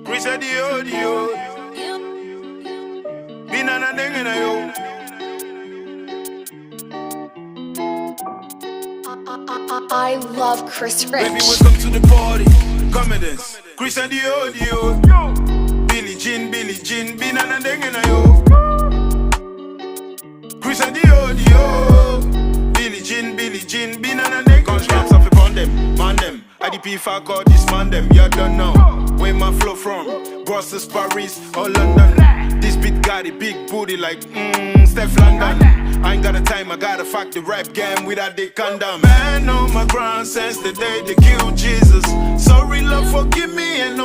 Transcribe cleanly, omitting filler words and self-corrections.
Chris at the audio. Binana dengena yo. I love Chris Rich. Baby, welcome to the party. Come and dance. Chris at the audio. Billie Jean, binana dengena yo. Chris at the audio. Billie Jean, binana dengena. Gunshots off upon them, man them. IDP fuck all this man them. You don't know where my flow from. Brussels, Paris, or London. This beat got a big booty like Steph London. I ain't got a time, I gotta fuck the rap game without the condom. Man on my ground since the day they killed Jesus. Sorry, love, forgive me and no